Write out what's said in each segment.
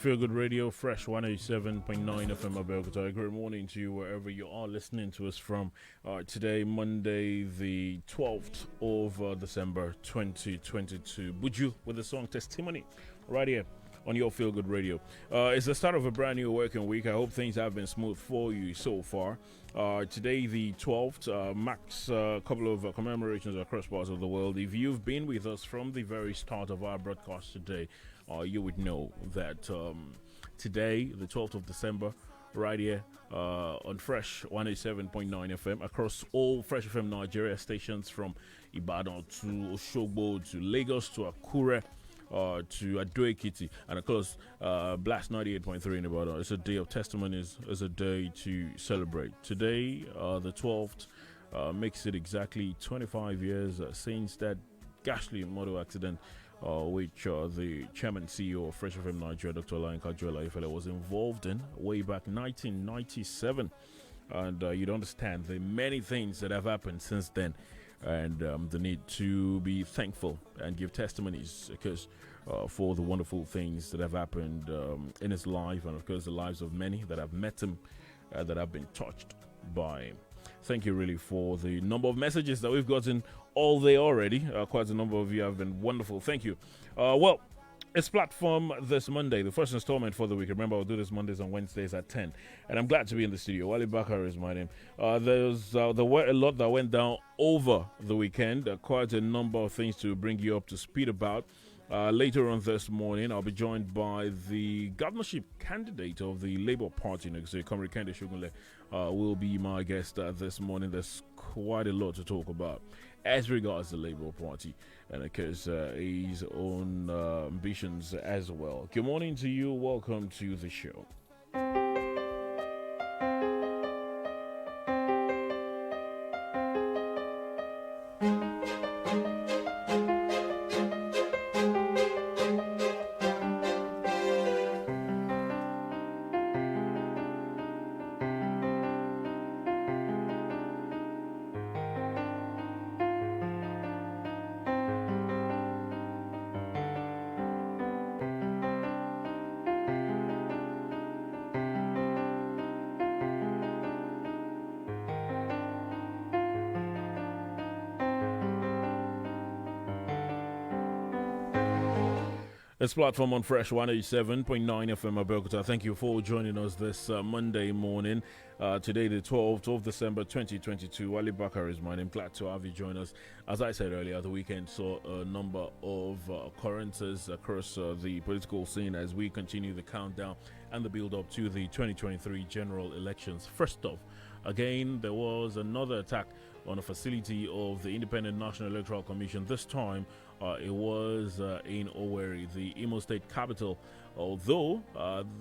Feel Good Radio, Fresh 187.9 FM Abeokuta. Good morning to you wherever you are listening to us from. Today, Monday, the 12th of December 2022. Buju with the song Testimony right here on your Feel Good Radio. It's the start of a brand new working week. I hope things have been smooth for you so far. Today, the 12th, marks a couple of commemorations across parts of the world. If you've been with us from the very start of our broadcast today, you would know that today, the 12th of December, right here on Fresh 187.9 FM, across all Fresh FM Nigeria stations from Ibadan to Osogbo to Lagos to Akure to Ado-Ekiti, and of course Blast 98.3 in Ibadan. It's a day of testimonies, it's a day to celebrate. Today, the 12th, makes it exactly 25 years since that ghastly motor accident which the chairman CEO of Fresh FM Nigeria, Dr. Olayinka Joel was involved in way back 1997. And you'd understand the many things that have happened since then, and the need to be thankful and give testimonies because for the wonderful things that have happened in his life, and of course the lives of many that have met him, that have been touched by him. Thank you really for the number of messages that we've gotten all day already. Quite a number of you have been wonderful. Thank you. Well, it's platform this Monday, the first installment for the week. Remember, I'll do this Mondays and Wednesdays at 10. And I'm glad to be in the studio. Wally Bakar is my name. There were a lot that went down over the weekend. Quite a number of things to bring you up to speed about. Later on this morning, I'll be joined by the governorship candidate of the Labour Party, Comrade Kende Shogunle, will be my guest this morning. There's quite a lot to talk about as regards the Labour Party and, of course, his own ambitions as well. Good morning to you. Welcome to the show. This platform on Fresh 187.9 FM Abeokuta. Thank you for joining us this Monday morning. Today, the 12th of December 2022. Wally Bakar is my name. Glad to have you join us. As I said earlier, the weekend saw a number of occurrences across the political scene as we continue the countdown and the build-up to the 2023 general elections. First off, again, there was another attack on a facility of the Independent National Electoral Commission. This time, it was in Owerri, the Imo State capital. Although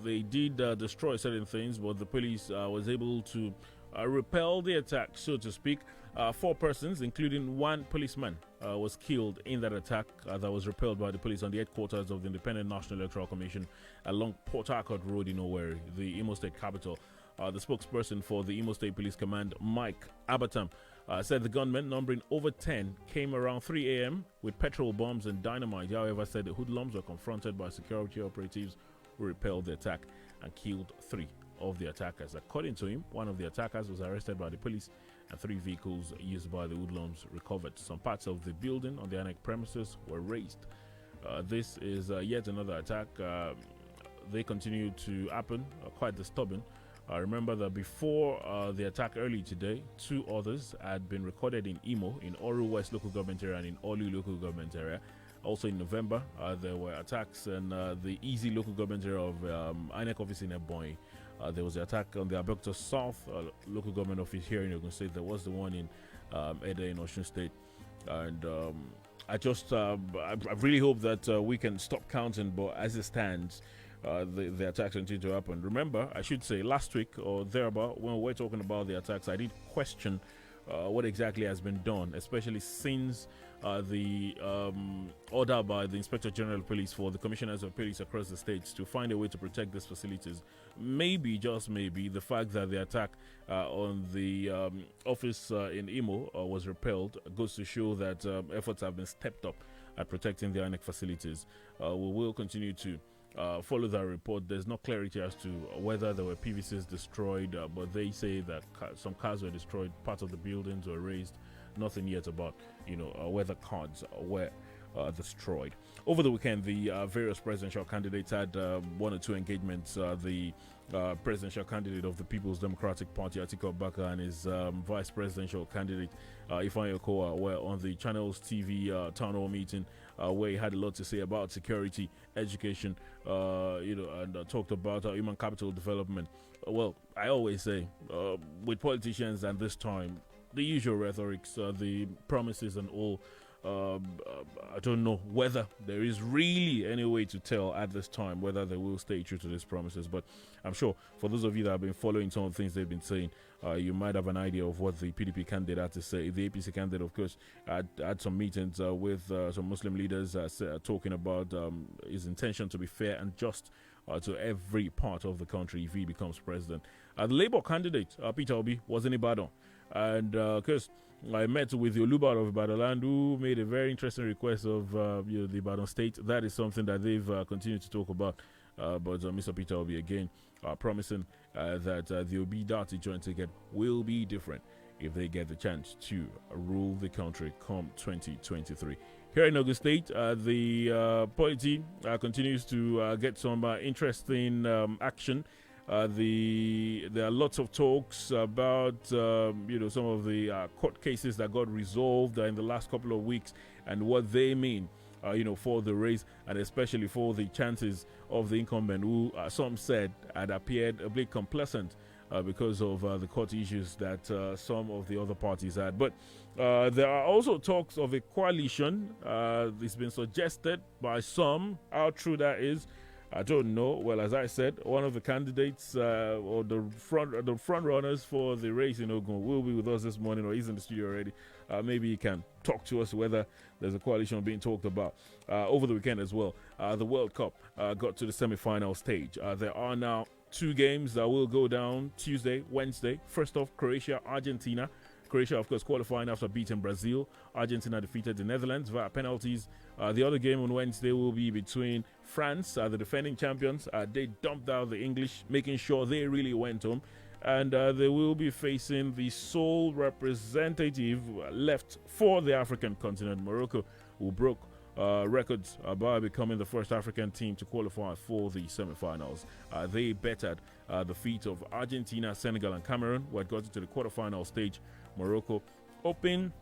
they did destroy certain things, but the police was able to repel the attack, so to speak. 4 persons, including 1 policeman, was killed in that attack that was repelled by the police on the headquarters of the Independent National Electoral Commission along Port Harcourt Road in Owerri, the Imo State capital. The spokesperson for the Imo State Police Command, Mike Abatam, said the gunmen, numbering over 10, came around 3 a.m. with petrol bombs and dynamite. However, said the hoodlums were confronted by security operatives who repelled the attack and killed 3 of the attackers. According to him, one of the attackers was arrested by the police and 3 vehicles used by the hoodlums recovered. Some parts of the building on the annex premises were razed. This is yet another attack. They continue to happen, quite disturbing. Remember that before the attack early today, 2 others had been recorded in Imo, in Oru West local government area and in Olu local government area. Also in November, there were attacks in the Easy local government area of INEC office in Ebonyi. There was the attack on the Abeokuta South local government office here in Ogun State. There was the one in Ede in Osun State. And I really hope that we can stop counting, but as it stands, the attacks continue to happen. Remember, I should say, last week or thereabout, when we were talking about the attacks, I did question what exactly has been done, especially since the order by the Inspector General of Police for the Commissioners of Police across the states to find a way to protect these facilities. Maybe, just maybe, the fact that the attack on the office in Imo was repelled goes to show that efforts have been stepped up at protecting the INEC facilities. We will continue to follow that report. There's no clarity as to whether there were PVCs destroyed, but they say that some cars were destroyed, part of the buildings were razed. Nothing yet about whether cards were destroyed. Over the weekend, the various presidential candidates had one or two engagements. The presidential candidate of the People's Democratic Party, Atiku Abubakar, and his vice presidential candidate, Ifeanyi Okowa, were on the Channels TV town hall meeting, where he had a lot to say about security, education, and talked about human capital development. Well, I always say, with politicians and this time, the usual rhetorics, the promises and all, I don't know whether there is really any way to tell at this time whether they will stay true to these promises. But I'm sure for those of you that have been following some of the things they've been saying, you might have an idea of what the PDP candidate had to say. The APC candidate, of course, had some meetings with some Muslim leaders talking about his intention to be fair and just to every part of the country if he becomes president. The Labour candidate, Peter Obi, was in Ibadan. And because I met with the Oluba of Ibadan, who made a very interesting request of the Ibadan state. That is something that they've continued to talk about. But Mr. Peter Obi again promising that the Obi Dati joint ticket will be different if they get the chance to rule the country come 2023. Here in Ogun State, the polity continues to get some interesting action. There are lots of talks about some of the court cases that got resolved in the last couple of weeks and what they mean for the race, and especially for the chances of the incumbent, who some said had appeared a bit complacent because of the court issues that some of the other parties had. But there are also talks of a coalition. It's been suggested by some. How true that is, I don't know. Well, as I said, one of the candidates or the front runners for the race in Ogun will be with us this morning, or he's in the studio already. Maybe he can talk to us whether there's a coalition being talked about. Over the weekend as well, the World Cup got to the semi-final stage. There are now 2 games that will go down Tuesday, Wednesday. First off, Croatia, Argentina. Croatia, of course, qualifying after beating Brazil. Argentina defeated the Netherlands via penalties. The other game on Wednesday will be between France, the defending champions. They dumped out the English, making sure they really went home. And they will be facing the sole representative left for the African continent, Morocco, who broke records by becoming the first African team to qualify for the semi-finals. They bettered the feat of Argentina, Senegal, and Cameroon, who had got into the quarterfinal stage. Morocco hoping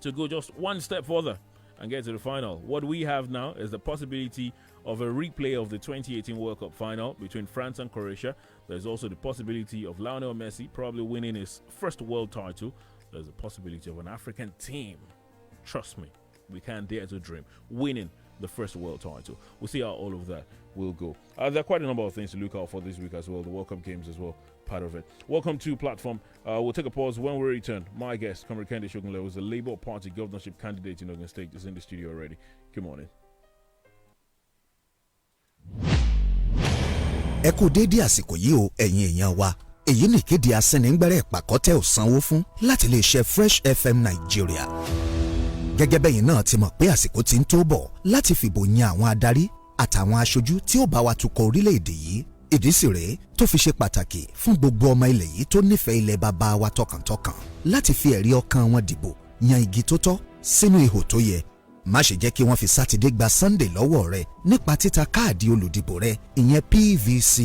to go just one step further and get to the final. What we have now is the possibility of a replay of the 2018 World Cup final between France and Croatia. There's also the possibility of Lionel Messi probably winning his first world title. There's a possibility of an African team, trust me, we can't dare to dream, winning the first world title. We'll see how all of that will go. There are quite a number of things to look out for this week as well. The World Cup games as well, part of it. Welcome to Platform. We'll take a pause. When we return, my guest, Comrade Kende Shogunle, was the Labour Party governorship candidate in Ogun State, is in the studio already. Good morning. Ẹ kú dédé àsìkò yìí o, ẹ̀yin èèyàn wa. Èyí ni ìkéde asẹ́nìngbẹ́rẹ́ ìpàkọ́tẹ́ ò sanwó fún láti lè ṣe Fresh FM Nigeria. Gẹ́gẹ́ bẹ́yìn náà ti mọ̀ pé àsìkò ti ń tó bọ̀ láti fìbò yan àwọn adarí àtàwọn aṣojú tí ó bá wa tukọ̀ orílẹ̀-èdè yìí. Ìdí sì rèé tó fi ṣe pàtàkì fún gbogbo ọmọ ilẹ̀ yìí tó nífẹ̀ẹ́ ilẹ̀ bàbá wa tọkàntọkàn láti fi ẹ̀rí ọkàn wọn dìbò yan igi tó tọ́ sínú ihò tó yẹ. Má ṣe jẹ́ kí wọ́n fi Sátidé gba Sunday lọ́wọ́ rẹ nípa títa káàdì olùdìbò rẹ ìyẹn PVC.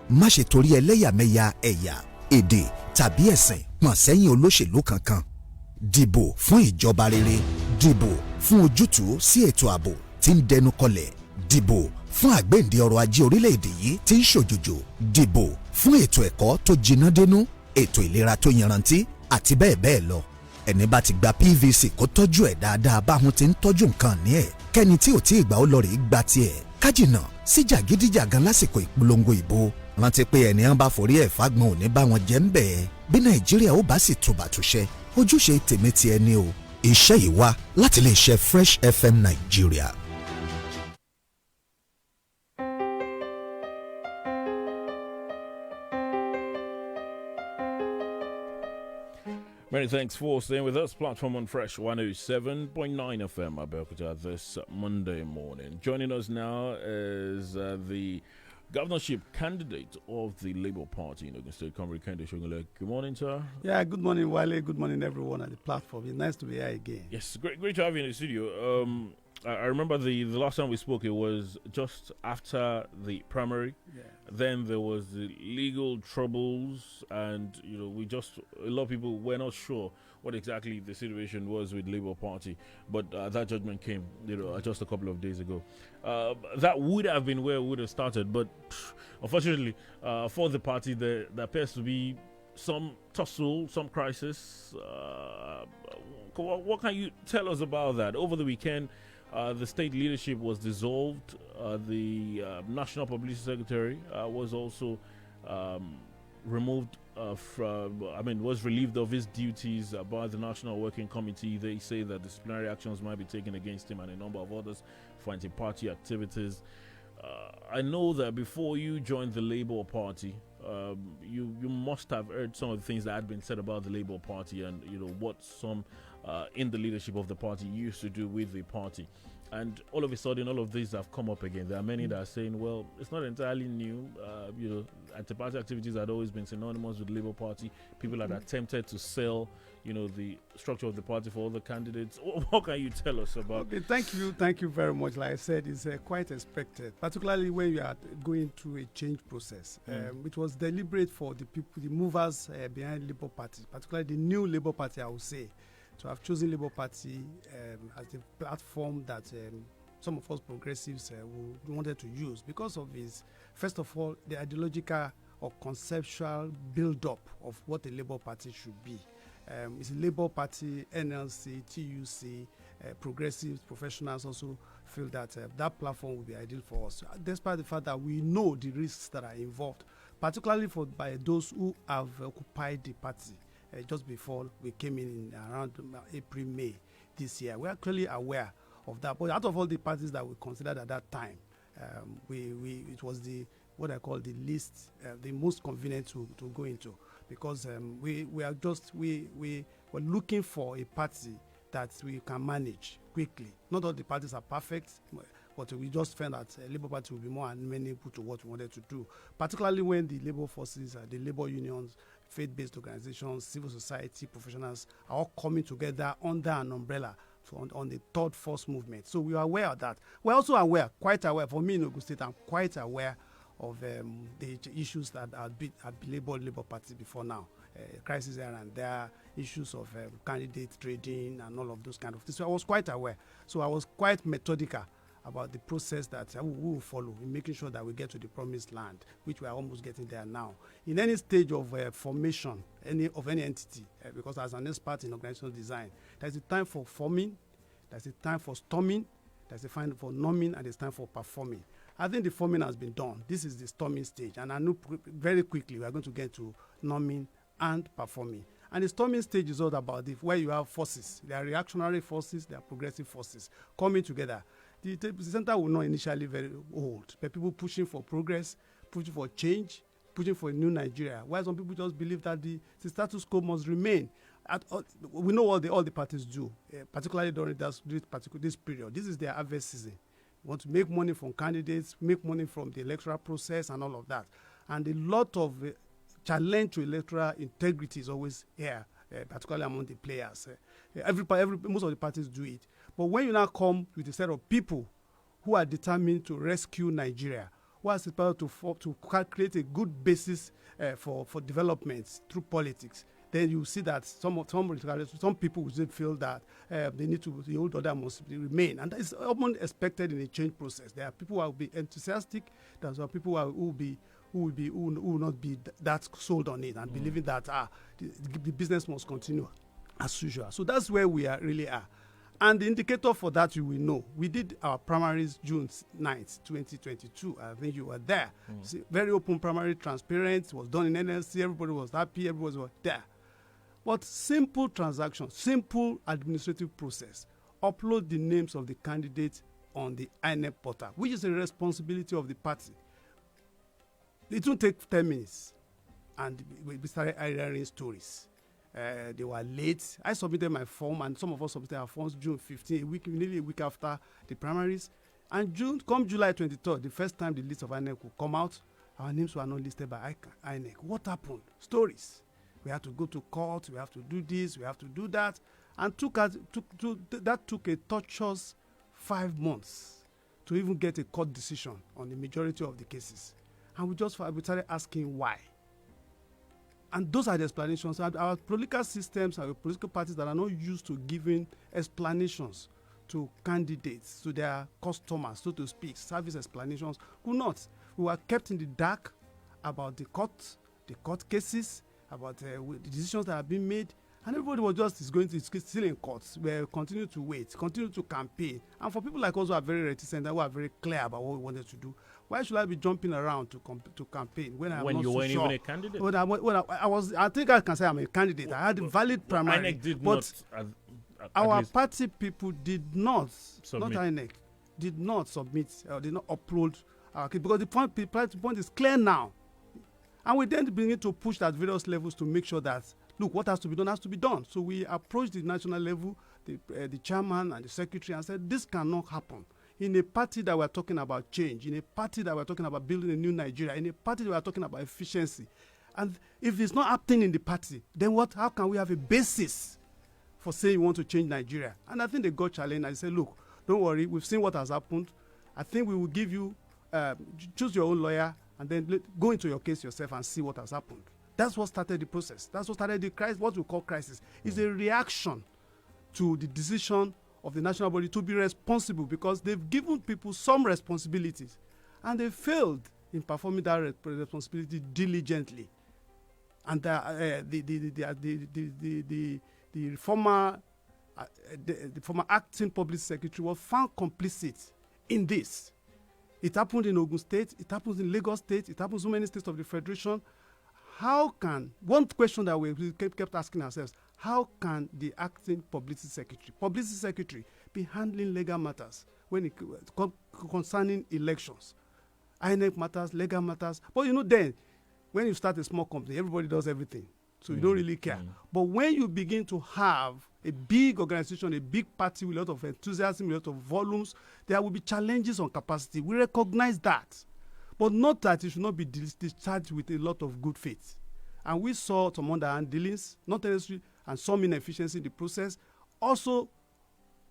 Má ṣe torí ẹlẹ́yàmẹ̀yà ẹ̀yà, èdè tàbí ẹ̀sìn pọ̀n sẹ́yìn olóṣèlú kankan. Dìbò fún ìjọba rere, dìbò fún ojútùú sí ètò ààbò tí ń dẹnu kọlẹ̀, dìbò fún àgbéǹde ọrọ̀ ajé orílẹ̀-èdè yìí tí ń ṣòjòjò, dìbò fún ètò ẹ̀kọ́ tó jiná dénú, ètò ìlera tó yanrantí àti bẹ́ẹ̀ bẹ́ẹ̀ lọ. Ẹni bá ti gba PVC kó tọ́jú ẹ̀ dáadáa báhun ti ń tọ́jú nǹkan ní ẹ̀. Kẹ́ni tí ò tí ì gbà ó lọ rèé gba tiẹ̀. Kájìnà sí jàgídíjàgan lásìkò ìpolongo ìbò. Rántí pé ẹni hàn bá forí ẹ̀ fagbọn ò ní bá wọn jẹ́ ń bẹ̀. Bí Nàìjíríà ó bá sì tùbàtúṣẹ, ojúṣe tèmi ti ẹni o. Iṣẹ́ yìí wá láti lè ṣe Fresh FM Nigeria. Many thanks for staying with us. Platform on Fresh 107.9 FM Abeokuta this Monday morning. Joining us now is the governorship candidate of the Labour Party in Ogun State, Comrade Kende Shogule. Good morning, sir. Yeah, good morning, Wale. Good morning, everyone at the platform. It's nice to be here again. Yes, great to have you in the studio. I remember the last time we spoke, it was just after the primary. Yeah. Then there was the legal troubles, and a lot of people were not sure what exactly the situation was with Labour Party. But that judgment came, just a couple of days ago. That would have been where it would have started, but unfortunately, for the party, there appears to be some tussle, some crisis. What can you tell us about that? Over the weekend, the state leadership was dissolved. The National Publicity Secretary was also removed was relieved of his duties by the National Working Committee. They say that disciplinary actions might be taken against him and a number of others for anti-party activities. I know that before you joined the Labour Party, you must have heard some of the things that had been said about the Labour Party and what some in the leadership of the party used to do with the party. And all of a sudden, all of these have come up again. There are many that are saying, well, it's not entirely new. Anti-party activities had always been synonymous with the Labour Party. People had attempted to sell, the structure of the party for other candidates. What can you tell us about? Okay, thank you very much. Like I said, it's quite expected, particularly when you are going through a change process. It was deliberate for the people, the movers behind Labour Party, particularly the new Labour Party, I would say, to have chosen Labour Party as the platform that some of us progressives wanted to use because of his, first of all, the ideological or conceptual build-up of what the Labour Party should be. It's a Labour Party, NLC, TUC, progressives, professionals also feel that that platform will be ideal for us, despite the fact that we know the risks that are involved, particularly by those who have occupied the party. Just before we came in around April, May this year. We are clearly aware of that. But out of all the parties that we considered at that time, it was what I call the least, the most convenient to go into, because we were looking for a party that we can manage quickly. Not all the parties are perfect, but we just found that Labour Party will be more amenable to what we wanted to do, particularly when the labour forces, the labour unions, faith-based organizations, civil society, professionals are all coming together under an umbrella on the third force movement. So we are aware of that. We're also aware, quite aware, for me in Ogun State, I'm quite aware of the issues that have been labeled Labour Party before now. Crisis here and there, issues of candidate trading and all of those kind of things. So I was quite aware. So I was quite methodical about the process that we will follow in making sure that we get to the promised land, which we are almost getting there now. In any stage of formation of any entity, because as an expert in organizational design, there's a time for forming, there's a time for storming, there's a time for norming, and there's time for performing. I think the forming has been done. This is the storming stage, and I know very quickly we are going to get to norming and performing. And the storming stage is all about where you have forces. There are reactionary forces, there are progressive forces coming together. The center will not initially very old, but people pushing for progress, pushing for change, pushing for a new Nigeria. While some people just believe that the status quo must remain. We know what all the parties do, particularly during this period. This is their harvest season. We want to make money from candidates, make money from the electoral process and all of that. And a lot of challenge to electoral integrity is always here, particularly among the players. Most of the parties do it. But when you now come with a set of people who are determined to rescue Nigeria, who are prepared to create a good basis for development through politics, then you see that some people will feel that the old order must remain. And that is often expected in a change process. There are people who will be enthusiastic, there are people who will not be that sold on it and believing that the business must continue as usual. So that's where we really are. And the indicator for that, you will know. We did our primaries June 9th, 2022. I think you were there. See, very open primary, transparent. It was done in NLC. Everybody was happy. Everybody was there. But simple transaction, simple administrative process. Upload the names of the candidates on the INEC portal, which is a responsibility of the party. It won't take 10 minutes. And we started airing stories. They were late. I submitted my form, and some of us submitted our forms June 15, nearly a week after the primaries. And come July 23rd, the first time the list of INEC will come out, our names were not listed by INEC. What happened? Stories. We have to go to court. We have to do this. We have to do that. And that took a torturous 5 months to even get a court decision on the majority of the cases. And we started asking why. And those are the explanations. Our political systems, our political parties that are not used to giving explanations to candidates, to their customers, so to speak, service explanations, could not. We were kept in the dark about the court cases, about the decisions that have been made, and everybody was just still in courts. We continue to wait, continue to campaign. And for people like us who are very reticent and who are very clear about what we wanted to do, why should I be jumping around to campaign when I'm not so sure? When you weren't even a candidate? I think I can say I'm a candidate. I had a valid primary. INEC did but not. Our party people did not, submit. not INEC, did not submit or did not upload our case, because the point is clear now. And we then begin to push at various levels to make sure that, look, what has to be done has to be done. So we approached the national level, the chairman and the secretary, and said, this cannot happen. In a party that we're talking about change, in a party that we're talking about building a new Nigeria, in a party that we're talking about efficiency. And if it's not happening in the party, then how can we have a basis for saying we want to change Nigeria? And I think they got challenged and they said, look, don't worry, we've seen what has happened. I think we will give you, choose your own lawyer and then go into your case yourself and see what has happened. That's what started the process. That's what started the crisis, what we call crisis. It's a reaction to the decision of the national body to be responsible, because they've given people some responsibilities and they failed in performing that responsibility diligently. And the former acting public secretary was found complicit in this. It happened in Ogun State, it happens in Lagos State, it happens in so many states of the Federation. One question that we kept asking ourselves, how can the acting publicity secretary be handling legal matters when it concerning elections? INEC matters, legal matters. But then, when you start a small company, everybody does everything. So you don't really care. But when you begin to have a big organization, a big party with a lot of enthusiasm, with a lot of volumes, there will be challenges on capacity. We recognize that. But not that it should not be discharged with a lot of good faith. And we saw some underhand dealings, not necessarily, and some inefficiency in the process. Also,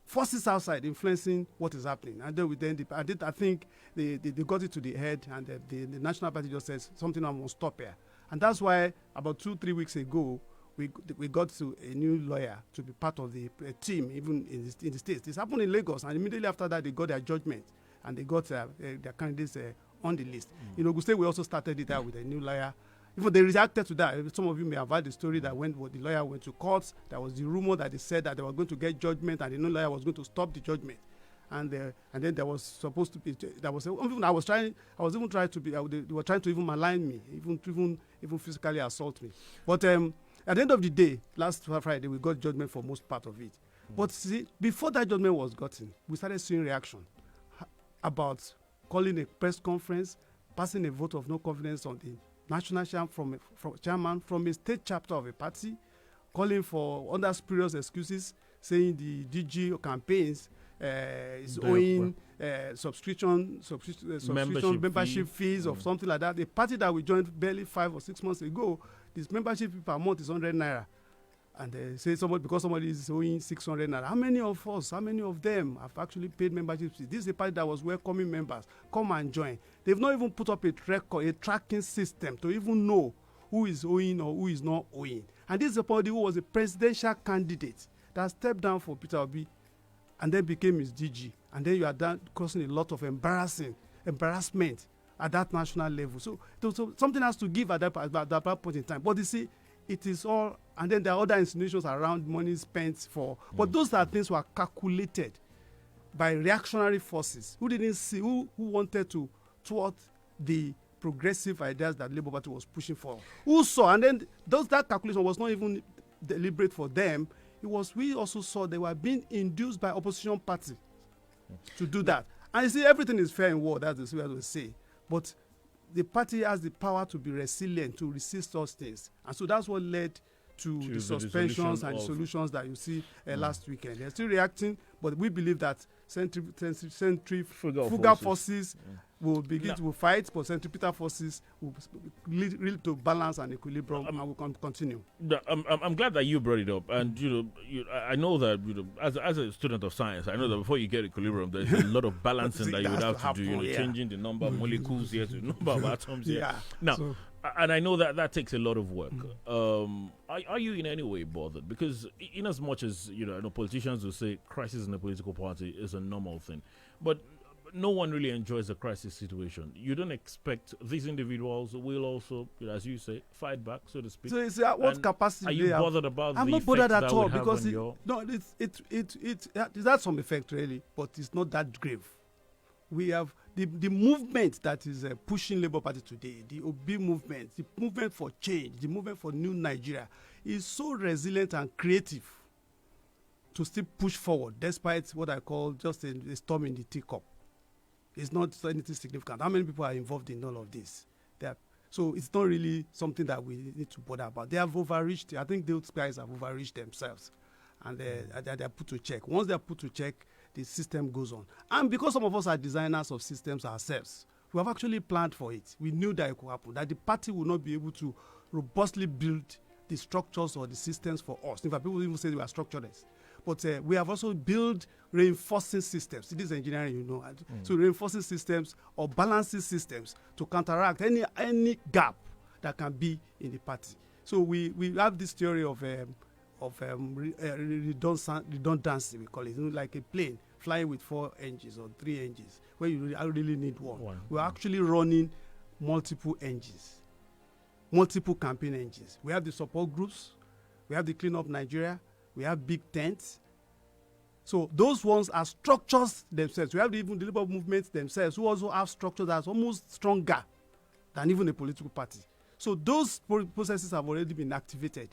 forces outside influencing what is happening. And then I think they got it to the head, and the National Party just says something I must stop here. And that's why about 2-3 weeks ago, we got to a new lawyer to be part of the team, even in the States. This happened in Lagos, and immediately after that, they got their judgment, and they got their candidates on the list. In Ogun State, we also started it out with a new lawyer. Even they reacted to that. Some of you may have heard the story that the lawyer went to court. There was the rumor that they said that they were going to get judgment, and the new lawyer was going to stop the judgment. And then there was supposed to be they were trying to even malign me, even physically assault me. But at the end of the day, last Friday, we got judgment for most part of it. But see, before that judgment was gotten, we started seeing reaction about calling a press conference, passing a vote of no confidence on the national chairman from a state chapter of a party, calling for under spurious excuses, saying the DG campaigns is owing subscription membership fees of something like that. The party that we joined barely 5 or 6 months ago, this membership fee per month is 100 naira. And they say because somebody is owing 600 naira. How many of them have actually paid membership fees? This is a party that was welcoming members. Come and join. They've not even put up a tracking system to even know who is owing or who is not owing. And this is a party who was a presidential candidate that stepped down for Peter Obi and then became his DG. And then you are causing a lot of embarrassment at that national level. So something has to give at that point in time. But you see, it is all, and then there are other insinuations around money spent for, but those are things were calculated by reactionary forces who didn't see, who wanted to thwart the progressive ideas that Labour Party was pushing for. Who saw, and then that calculation was not even deliberate for them. We also saw they were being induced by opposition party to do that. And you see, everything is fair in war, that's the way I would say. But the party has the power to be resilient, to resist those things. And so that's what led to the the suspensions dissolution and of- solutions that you see last weekend. They're still reacting, but we believe that Fugal fugal forces. forces will begin to fight, but centripetal forces will lead to balance and equilibrium, and will continue. I'm glad that you brought it up, and I know that as a student of science, I know that before you get equilibrium, there's a lot of balancing that you would have to do. Changing the number of molecules here to the number of atoms here. Now, and I know that takes a lot of work. Are you in any way bothered? Because in as much as I know politicians will say crisis in a political party is a normal thing, but no one really enjoys a crisis situation. You don't expect these individuals will also, as you say, fight back, so to speak. So it's what capacity are you bothered about? I'm the not bothered effect at that all would have because on it has some effect really, but it's not that grave. We have the movement that is pushing Labour Party today, the Obi movement, the movement for change, the movement for new Nigeria, is so resilient and creative to still push forward, despite what I call just a storm in the teacup. It's not anything significant. How many people are involved in all of this? So it's not really something that we need to bother about. They have overreached. I think those guys have overreached themselves, and they're put to check. Once they're put to check, the system goes on. And because some of us are designers of systems ourselves, we have actually planned for it. We knew that it could happen, that the party will not be able to robustly build the structures or the systems for us. In fact, people even say we are structureless. But we have also built reinforcing systems. It is engineering, So reinforcing systems or balancing systems to counteract any gap that can be in the party. So we have this theory of redundancy, we call it, like a plane flying with 4 engines or 3 engines, where you really need one. We're actually running multiple engines, multiple campaign engines. We have the support groups, we have the Clean Up Nigeria, we have big tents. So those ones are structures themselves. We have even the Labour movements themselves, who also have structures that's almost stronger than even a political party. So those processes have already been activated,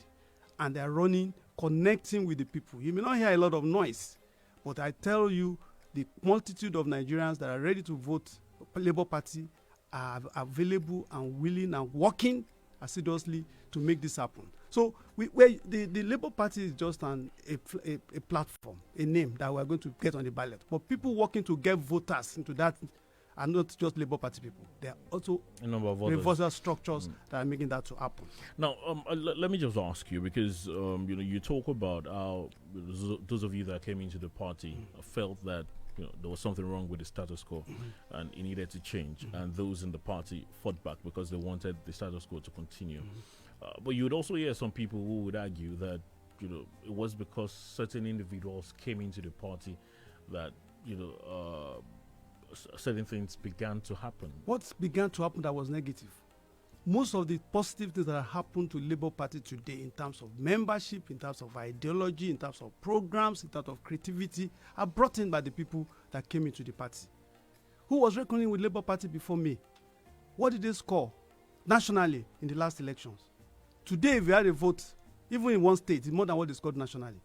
and they are running, connecting with the people. You may not hear a lot of noise, but I tell you, the multitude of Nigerians that are ready to vote Labour Party are available and willing and working assiduously to make this happen. So the Labour Party is just a platform, a name that we're going to get on the ballot. But people working to get voters into that are not just Labour Party people. They are also reversal structures that are making that to happen. Now, let me just ask you, because you talk about how those of you that came into the party felt that there was something wrong with the status quo and it needed to change, and those in the party fought back because they wanted the status quo to continue. But you would also hear some people who would argue that it was because certain individuals came into the party that certain things began to happen. What began to happen that was negative? Most of the positive things that happened to Labour Party today in terms of membership, in terms of ideology, in terms of programs, in terms of creativity, are brought in by the people that came into the party. Who was reckoning with Labour Party before me? What did they score nationally in the last elections? Today, if we had a vote, even in one state, it's more than what they scored nationally.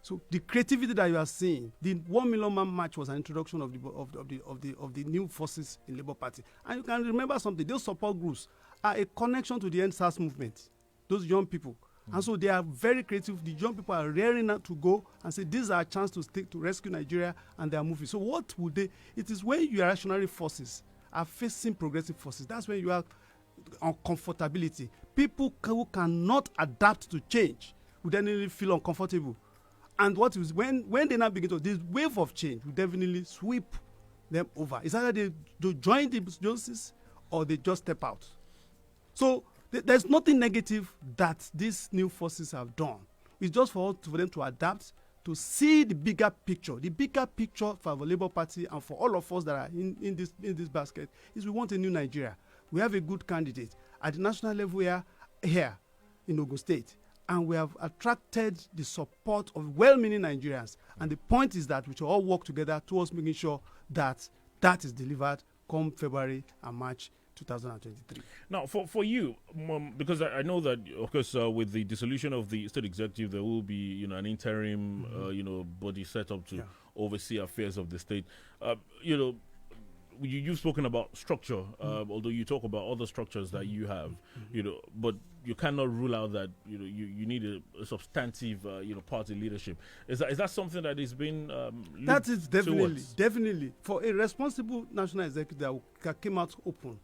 So the creativity that you are seeing, the 1 million man march was an introduction of the new forces in Labour Party. And you can remember something: those support groups are a connection to the NSAS movement. Those young people, and so they are very creative. The young people are raring up to go and say, "This is our chance to rescue Nigeria," and they are moving. So what would they? It is when your reactionary forces are facing progressive forces. That's when you have uncomfortability. People who cannot adapt to change will definitely feel uncomfortable. And what is when they now begin to, this wave of change will definitely sweep them over. It's either they join the Joneses or they just step out. So there's nothing negative that these new forces have done. It's just for them to adapt, to see the bigger picture. The bigger picture for the Labour Party and for all of us that are in this basket is we want a new Nigeria. We have a good candidate at the national level here in Ogun State, and we have attracted the support of well-meaning Nigerians. And the point is that we should all work together towards making sure that that is delivered come February and March 2023. Now, for you, because I know that, of course, with the dissolution of the state executive, there will be an interim body set up to oversee affairs of the state. you've spoken about structure, although you talk about other structures that you have, but you cannot rule out that you need a substantive party leadership. Is that something that is being that is towards? definitely for a responsible national executive that came out open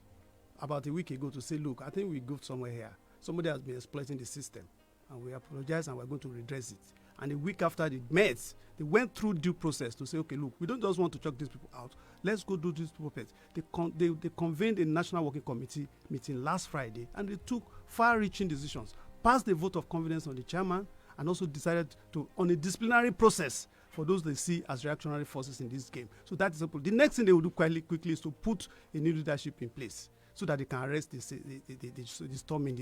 about a week ago to say, look, I think we go somewhere here. Somebody has been exploiting the system, and we apologize and we're going to redress it. And a week after they met, they went through due process to say, okay, look, we don't just want to chuck these people out. Let's go do this process. They convened a national working committee meeting last Friday, and they took far-reaching decisions, passed the vote of confidence on the chairman, and also decided on a disciplinary process for those they see as reactionary forces in this game. So that is simple. The next thing they will do quickly is to put a new leadership in place, so that they can arrest the storm in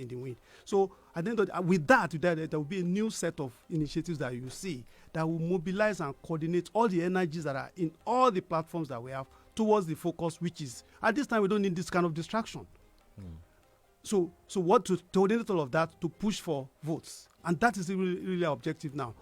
the wind. So I think that with that, there will be a new set of initiatives that you see that will mobilize and coordinate all the energies that are in all the platforms that we have towards the focus, which is, at this time, we don't need this kind of distraction. So what to coordinate all of that, to push for votes. And that is really our objective now,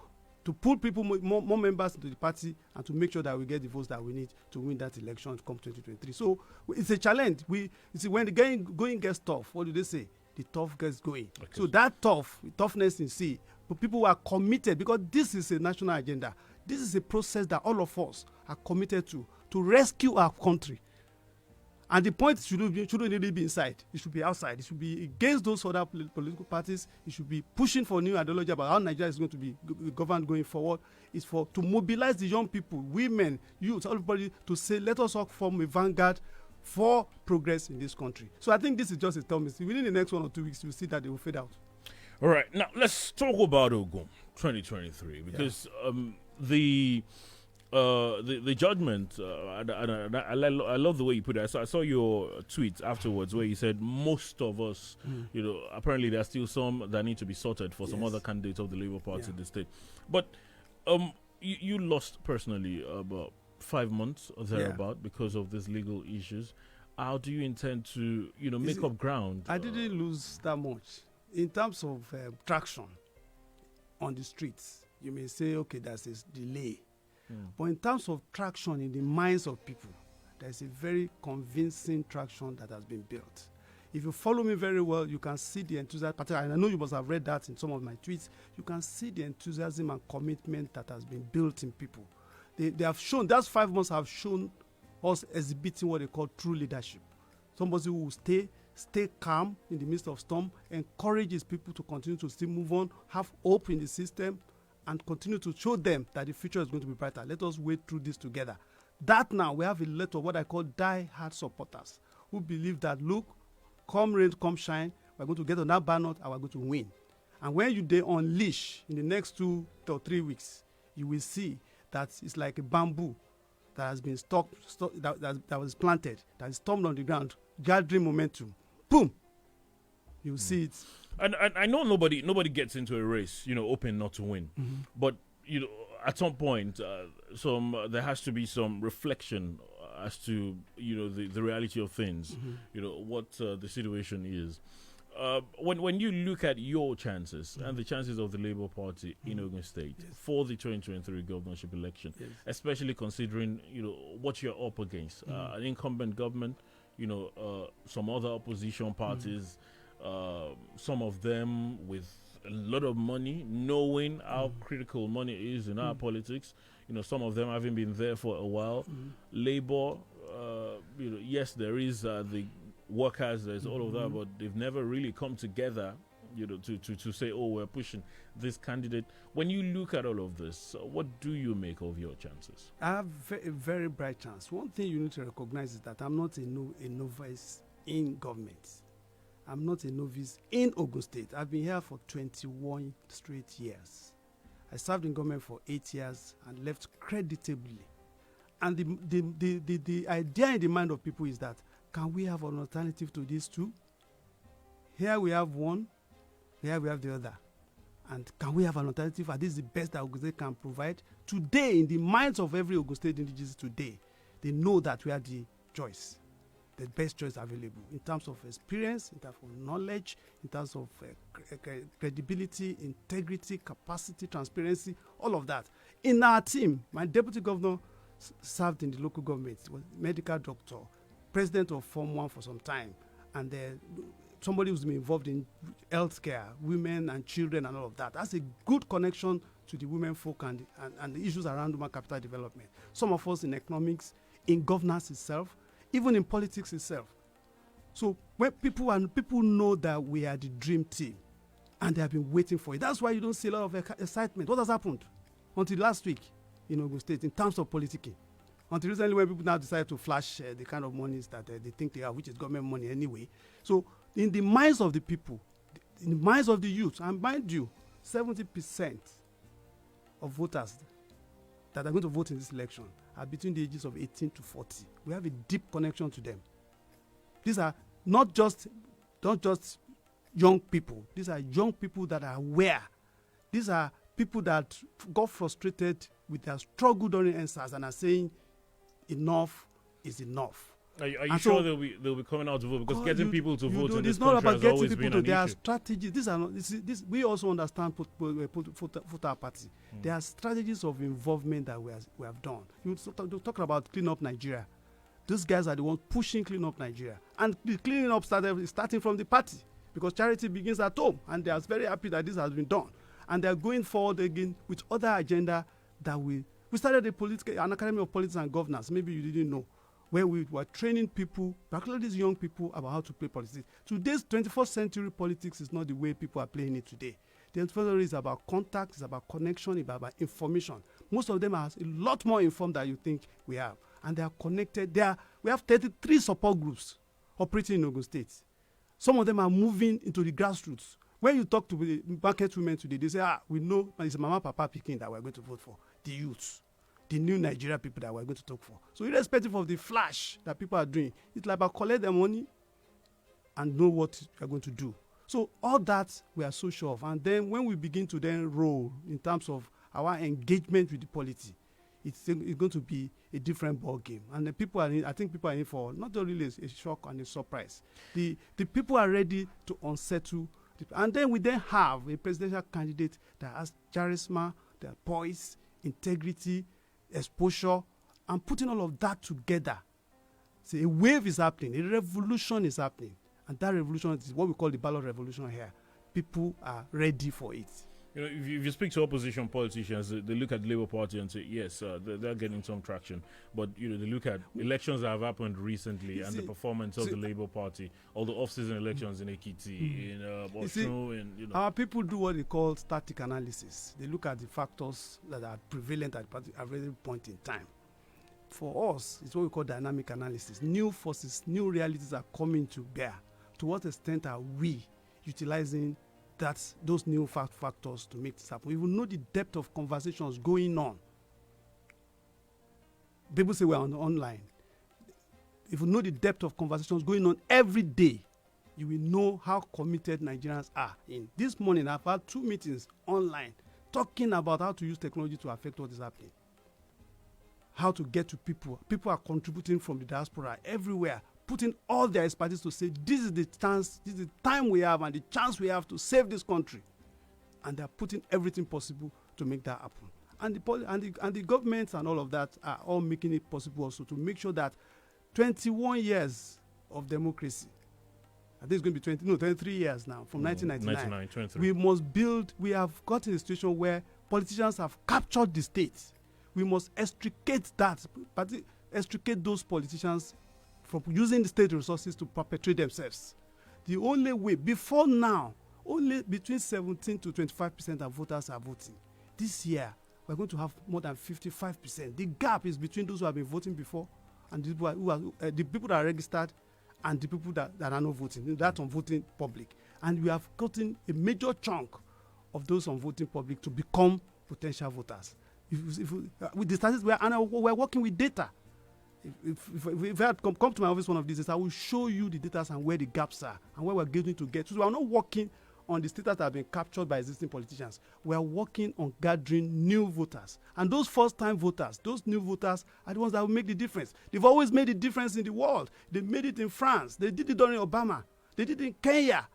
to pull people, more members into the party, and to make sure that we get the votes that we need to win that election come 2023. So it's a challenge. You see, when the going gets tough, what do they say? The tough gets going. Okay. So that toughness in sea, but people who are committed, because this is a national agenda. This is a process that all of us are committed to rescue our country. And the point shouldn't really be inside. It should be outside. It should be against those other political parties. It should be pushing for new ideology about how Nigeria is going to be governed going forward. It's to mobilize the young people, women, youth, everybody, to say, let us all form a vanguard for progress in this country. So I think this is just a term. Within the next 1 or 2 weeks, you'll see that they will fade out. All right. Now, let's talk about Ogun 2023, because the judgment, I love the way you put it. I saw your tweet afterwards where you said most of us, apparently there are still some that need to be sorted for some other candidates of the Labour Party in the state. But you lost personally about 5 months or thereabout because of these legal issues. How do you intend to, make up ground? I didn't lose that much. In terms of traction on the streets, you may say, okay, there's this delay. But in terms of traction in the minds of people, there's a very convincing traction that has been built. If you follow me very well, you can see the enthusiasm, and I know you must have read that in some of my tweets. You can see the enthusiasm and commitment that has been built in people. They have shown, those 5 months have shown us exhibiting what they call true leadership. Somebody who will stay calm in the midst of storm, encourages people to continue to still move on, have hope in the system, and continue to show them that the future is going to be brighter. Let us wait through this together. That now, we have a lot of what I call die-hard supporters who believe that, look, come rain, come shine, we're going to get on that ballot and we're going to win. And when they unleash in the next 2 or 3 weeks, you will see that it's like a bamboo that has been that was planted, that is stormed on the ground, gathering momentum. Boom! You'll see it. And I know nobody gets into a race, hoping not to win. But, at some point, there has to be some reflection as to, the reality of things, what the situation is. When you look at your chances and the chances of the Labour Party in Ogun State for the 2023 governorship election, especially considering, what you're up against, an incumbent government, some other opposition parties, some of them with a lot of money, knowing how critical money is in our politics, some of them having been there for a while. Labour, yes, there is the workers, there's all of that, but they've never really come together, to say, oh, we're pushing this candidate. When you look at all of this, what do you make of your chances? I have a very bright chance. One thing you need to recognize is that I'm not a novice in government. I'm not a novice in Ogun State. I've been here for 21 straight years. I served in government for 8 years and left creditably. And the idea in the mind of people is that, can we have an alternative to these two? Here we have one, here we have the other. And can we have an alternative? And this is the best that Ogun State can provide. Today, in the minds of every Ogun State indigenous today, they know that we are the choice, the best choice available in terms of experience, in terms of knowledge, in terms of credibility, integrity, capacity, transparency, all of that. In our team, my deputy governor served in the local government, was medical doctor, president of Form 1 for some time, and somebody who's been involved in healthcare, women and children and all of that. That's a good connection to the women folk and the issues around human capital development. Some of us in economics, in governance itself, even in politics itself. So when people know that we are the dream team, and they have been waiting for it. That's why you don't see a lot of excitement. What has happened until last week in Ogun State in terms of politicking? Until recently, when people now decide to flash the kind of monies that they think they have, which is government money anyway. So in the minds of the people, in the minds of the youth, and mind you, 70% of voters that are going to vote in this election are between the ages of 18 to 40. We have a deep connection to them. These are not just young people. These are young people that are aware. These are people that got frustrated with their struggle during NSAS and are saying enough is enough. Are you sure they'll be coming out to vote? Because getting people to vote in this it's not country about has getting always people been to. an There are issue. strategies. These are not. This we also understand voter party. There are strategies of involvement that we have done. You talk about clean up Nigeria. Those guys are the ones pushing clean up Nigeria, and the cleaning up starting from the party, because charity begins at home, and they are very happy that this has been done, and they are going forward again with other agenda that we started an academy of politics and governance. Maybe you didn't know, where we were training people, particularly these young people, about how to play politics. Today's 21st century politics is not the way people are playing it today. The 21st century is about contact, it's about connection, it's about information. Most of them are a lot more informed than you think we have. And they are connected. We have 33 support groups operating in Ogun State. Some of them are moving into the grassroots. When you talk to the market women today, they say, we know it's Mama Papa picking that we're going to vote for. The youths, the new Nigeria people that we're going to talk for. So irrespective of the flash that people are doing, it's like about collect their money and know what we're going to do. So all that we are so sure of. And then when we begin to then roll in terms of our engagement with the polity, it's going to be a different ball game. And the people I think people are in for not only a shock and a surprise. The people are ready to unsettle. And then we then have a presidential candidate that has charisma, that poise, integrity, exposure, and putting all of that together. So a wave is happening, a revolution is happening. And that revolution is what we call the ballot revolution here. People are ready for it. You know, if you speak to opposition politicians, they look at the Labour Party and say, yes, they're getting some traction. But, they look at elections that have happened recently and the performance of the Labour Party, all the off-season elections in Ekiti, in Osun, Our people do what they call static analysis. They look at the factors that are prevalent at every point in time. For us, it's what we call dynamic analysis. New forces, new realities are coming to bear. To what extent are we utilizing those new factors to make this happen? We will know the depth of conversations going on. People say we're online. If you know the depth of conversations going on every day, you will know how committed Nigerians are. In this morning, I've had 2 meetings online talking about how to use technology to affect what is happening. How to get to people. People are contributing from the diaspora everywhere, putting all their expertise to say, this is the chance, this is the time we have and the chance we have to save this country. And they're putting everything possible to make that happen. And the governments and all of that are all making it possible also to make sure that 21 years of democracy, I think it's going to be 23 years now, from 1999. We have got in a situation where politicians have captured the state. We must extricate those politicians from using the state resources to perpetuate themselves. The only way, before now, only between 17 to 25% of voters are voting. This year, we're going to have more than 55%. The gap is between those who have been voting before and the people that are registered and the people that are not voting, that on voting public. And we have gotten a major chunk of those on voting public to become potential voters. With the statistics, we're working with data. If I had come to my office one of these days, I will show you the data and where the gaps are and where we're going to get. So we are not working on the status that have been captured by existing politicians. We are working on gathering new voters. And those first-time voters, those new voters are the ones that will make the difference. They've always made the difference in the world. They made it in France. They did it during Obama. They did it in Kenya.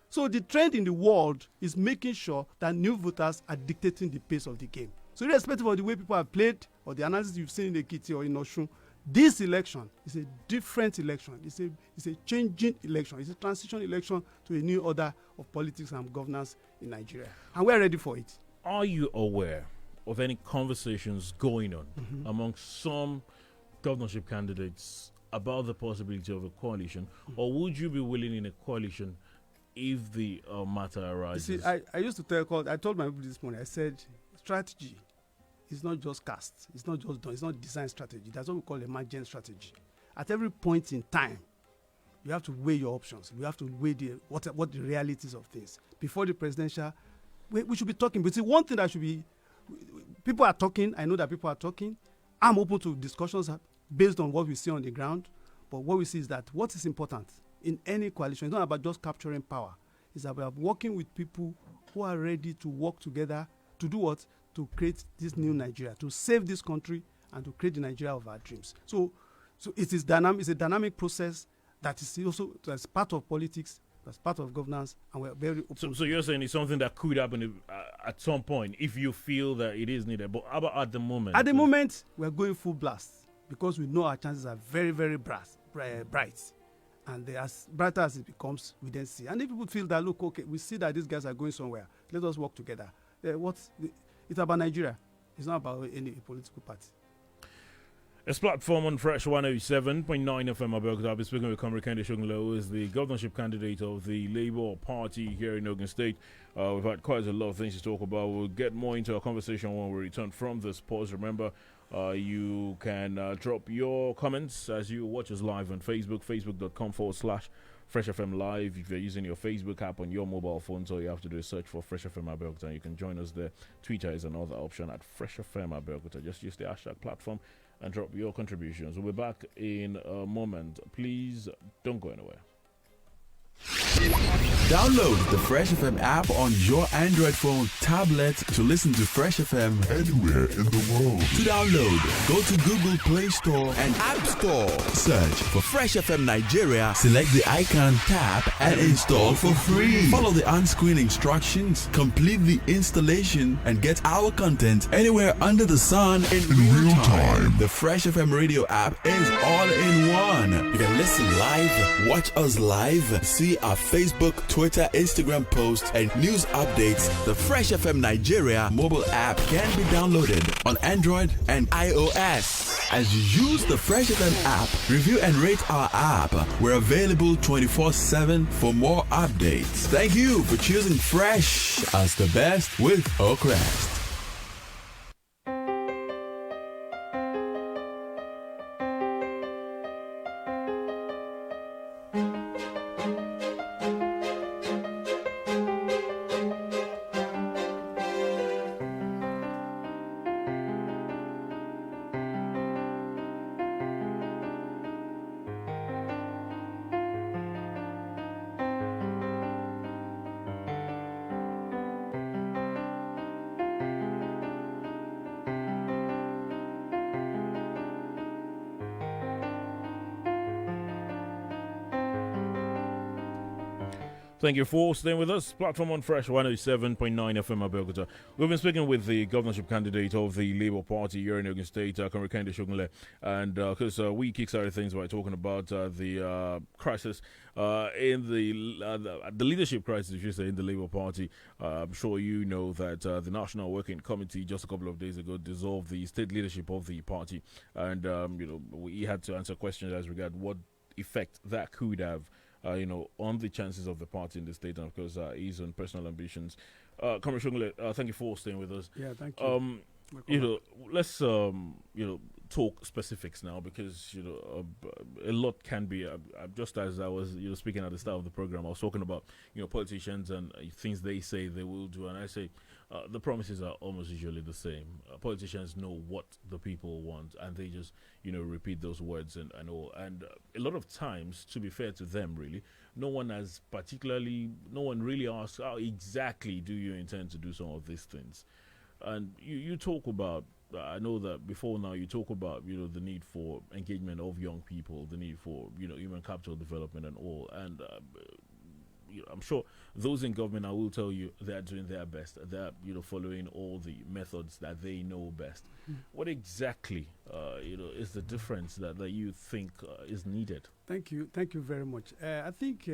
So the trend in the world is making sure that new voters are dictating the pace of the game. So irrespective of the way people have played or the analysis you've seen in Ekiti or in Osun, this election is a different election. It's a changing election. It's a transition election to a new order of politics and governance in Nigeria. And we're ready for it. Are you aware of any conversations going on among some governorship candidates about the possibility of a coalition, or would you be willing in a coalition if the matter arises? You see, I used to I told my people this morning, I said, strategy is not just cast, it's not just done, it's not design strategy. That's what we call emergent strategy. At every point in time, you have to weigh your options. You have to weigh what the realities of things. Before the presidential, we should be talking. But see, one thing that should be, people are talking, I know that people are talking. I'm open to discussions based on what we see on the ground. But what we see is that what is important in any coalition, it's not about just capturing power. It's about working with people who are ready to work together to do what? To create this new Nigeria, to save this country and to create the Nigeria of our dreams. So it is dynamic. It's a dynamic process that is also that's part of politics, that's part of governance, and we're very open. So you're saying it's something that could happen at some point if you feel that it is needed. But how about at the moment? At the moment, we're going full blast because we know our chances are very, very bright. And as brighter as it becomes, we then see. And if people feel that, look, okay, we see that these guys are going somewhere, let us work together. It's about Nigeria. It's not about any political party. It's platform on Fresh 107.9 FM Abuja. I'll be speaking with Comrade Kende Shogunle, who is the governorship candidate of the Labour Party here in Ogun State. We've had quite a lot of things to talk about. We'll get more into our conversation when we return from this pause. Remember, you can drop your comments as you watch us live on Facebook, facebook.com/Fresh FM Live. If you're using your Facebook app on your mobile phone, so you have to do a search for Fresh FM Abuja, and you can join us there. Twitter is another option at Fresh FM Abuja. Just use the hashtag platform and drop your contributions. We'll be back in a moment. Please don't go anywhere. Download the Fresh FM app on your Android phone, tablet to listen to Fresh FM anywhere in the world. To download, go to Google Play Store and App Store. Search for Fresh FM Nigeria, select the icon, tap, and install for free. Follow the on-screen instructions, complete the installation, and get our content anywhere under the sun in real time. The Fresh FM radio app is all in one. You can listen live, watch us live, see our Facebook, Twitter, Instagram posts, and news updates. The Fresh FM Nigeria mobile app can be downloaded on Android and iOS. As you use the Fresh FM app, review and rate our app. We're available 24/7 for more updates. Thank you for choosing Fresh as the best with Oakrest. Thank you for staying with us. Platform on Fresh 107.9 FM Abuja. We've been speaking with the governorship candidate of the Labour Party here in Ogun State, Comrade Kende Shogunle. And because we kickstarted things by talking about the crisis in the leadership crisis, if you say, in the Labour Party. I'm sure you know that the National Working Committee just a couple of days ago dissolved the state leadership of the party. And, we had to answer questions as regard what effect that could have on the chances of the party in the state, and of course, his own personal ambitions. Comrade Shogunle, thank you for staying with us. Yeah, thank you. Let's talk specifics now, because a lot can be. Just as I was speaking at the start of the program, I was talking about politicians and things they say they will do, and I say the promises are almost usually the same. Politicians know what the people want, and they just repeat those words and all. And a lot of times, to be fair to them, really, no one really asks, how exactly do you intend to do some of these things? And you talk about, I know that before now you talk about, the need for engagement of young people, the need for, human capital development and all. And I'm sure those in government, I will tell you, they're doing their best. They're following all the methods that they know best. What exactly is the difference that you think is needed? Thank you very much. I think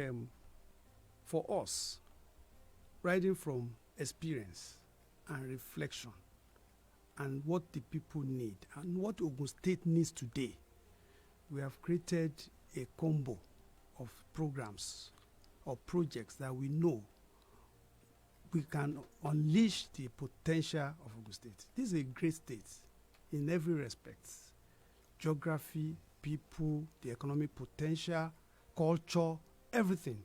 for us, riding from experience and reflection and what the people need and what Ogun State needs today, we have created a combo of programs or projects that we know we can unleash the potential of Ogun State. This is a great state in every respect. Geography, people, the economic potential, culture, everything.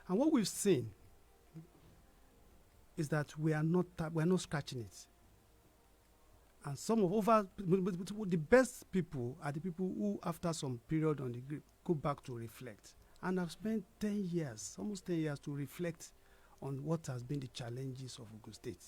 And what we've seen is that we are not scratching it. And the best people are the people who, after some period on the grip, go back to reflect. And I've spent 10 years, almost 10 years, to reflect on what has been the challenges of Ogun State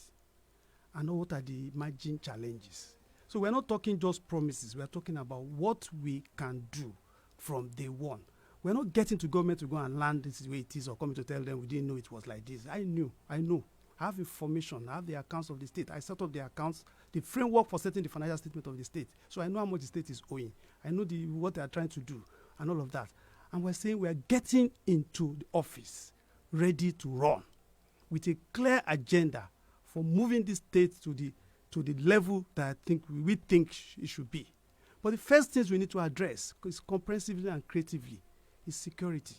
and what are the emerging challenges. So we're not talking just promises. We're talking about what we can do from day one. We're not getting to government to go and land this is the way it is or coming to tell them we didn't know it was like this. I know. I have information. I have the accounts of the state. I set up the accounts, the framework for setting the financial statement of the state. So I know how much the state is owing. I know what they are trying to do and all of that. And we're saying we're getting into the office ready to run with a clear agenda for moving the state to the level that we think it should be. But the first things we need to address, is comprehensively and creatively, is security.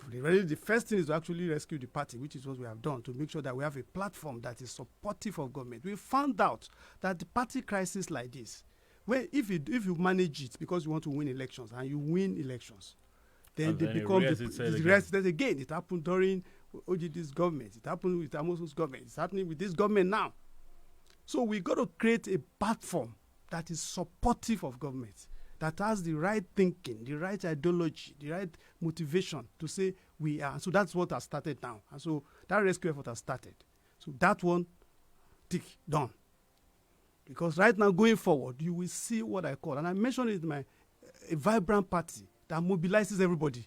The first thing is to actually rescue the party, which is what we have done, to make sure that we have a platform that is supportive of government. We found out that the party crisis like this, where if you manage it because you want to win elections and you win elections, then they become the rest. Again, it happened during OGD's government. It happened with Amosu's government. It's happening with this government now. So we got to create a platform that is supportive of government, that has the right thinking, the right ideology, the right motivation to say we are. So that's what has started now. And so that rescue effort has started. So that one, tick, done. Because right now, going forward, you will see what I call, and I mentioned it in a vibrant party that mobilizes everybody.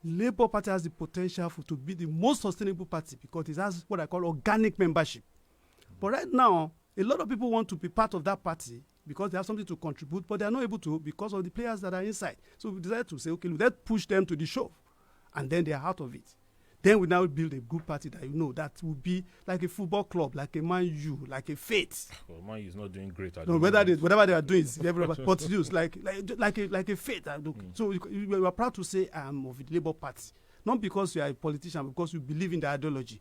Labour Party has the potential to be the most sustainable party because it has what I call organic membership. But right now, a lot of people want to be part of that party because they have something to contribute, but they are not able to because of the players that are inside. So we decided to say, okay, let's push them to the show, and then they are out of it. Then we now build a good party that that will be like a football club, like a Man U, like a Faith. Well, Man U is not doing great. Whatever they are doing is but use like a Faith. So we are proud to say I am of the Labour Party, not because you are a politician, because you believe in the ideology.